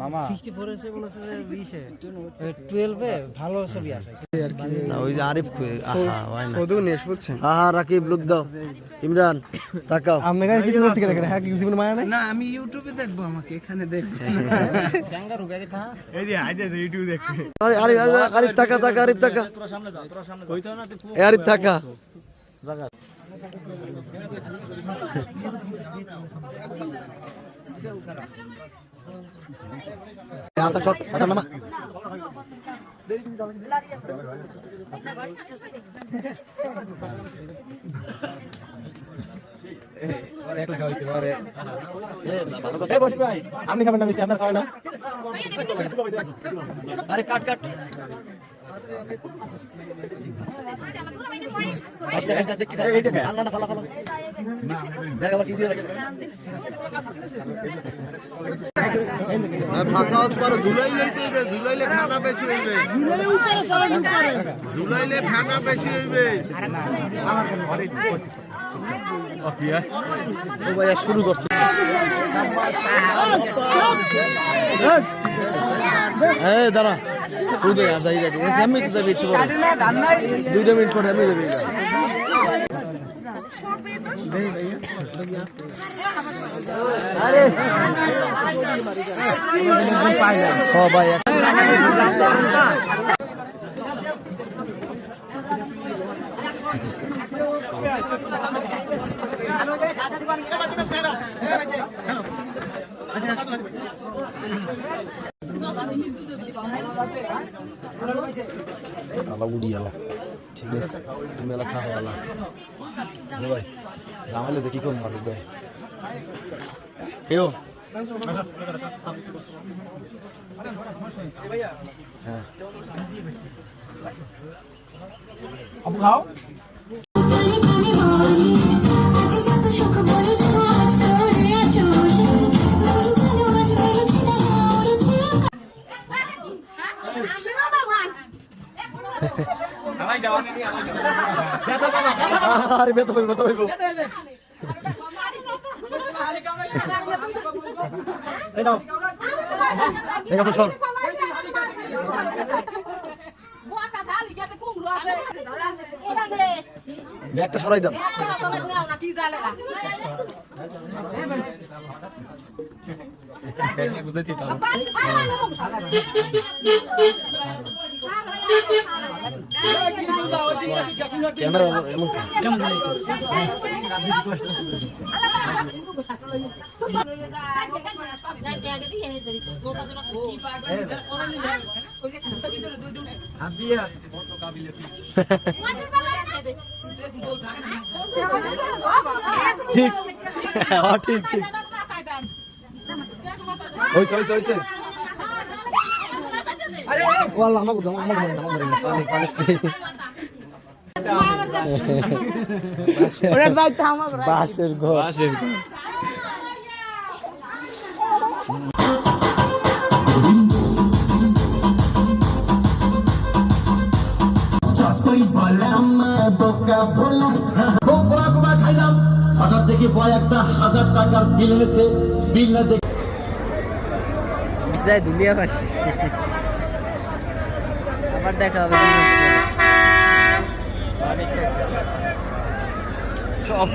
মামা 64 এসে বলেছে যে 20 এ 12 এ ভালো ছবি আসে না ওই যে আরিফ কই শুধু নেশ বুঝছেন রাকিব লোক দাও ইমরান তাকাও আপনি কাছে কিছু করতে গেলে হ্যাঁ কি জীবন মায়া নাই না আমি ইউটিউবে দেখবো আমাকে এখানে দেখবো জাঙ্গা রুগাকে খা এই যে আইতে ইউটিউব দেখতে আরিফ তাকা আরিফ তাকা তোরা সামনে যা কইতো না তুই আরিফ তাকা জায়গা আচ্ছা সব আটা মামা আপনি খাবেন না মিষ্টি আপনার খাবেন না আরে কাট ঝুলাইলে ফেনা বেশি হইবে ঝুলাইলে ফেনা বেশি হইবে ও ভাইয়া শুরু করছে এই দাঁড়া উদয় আজাই যাবি আমি তো যাবি একটু পরে 2 মিনিট পরে আমি যাবি আরে ও ভাই আলা উড়ি আলা ঠিক আছে তুমি এলা খাও আলা ভাই জামালে দেখি কোন মারু দেয় কেউ হ্যাঁ আপু খাও আরে বেতা হইব এই দাও এই কথা সর ব্যাগটা সরাই দাও বুঝেছি তো ক্যামেরা এমন ঠিক ঠিক ঠিক হইছে ওয়াল্লাহ আমাকে দাও পানি বাসের ঘর খাইলাম হঠাৎ দেখি বয় একটা 1000 টাকার বিল এনেছে বিল না দেখে দুলিয়া পাশে আবার দেখা হবে সব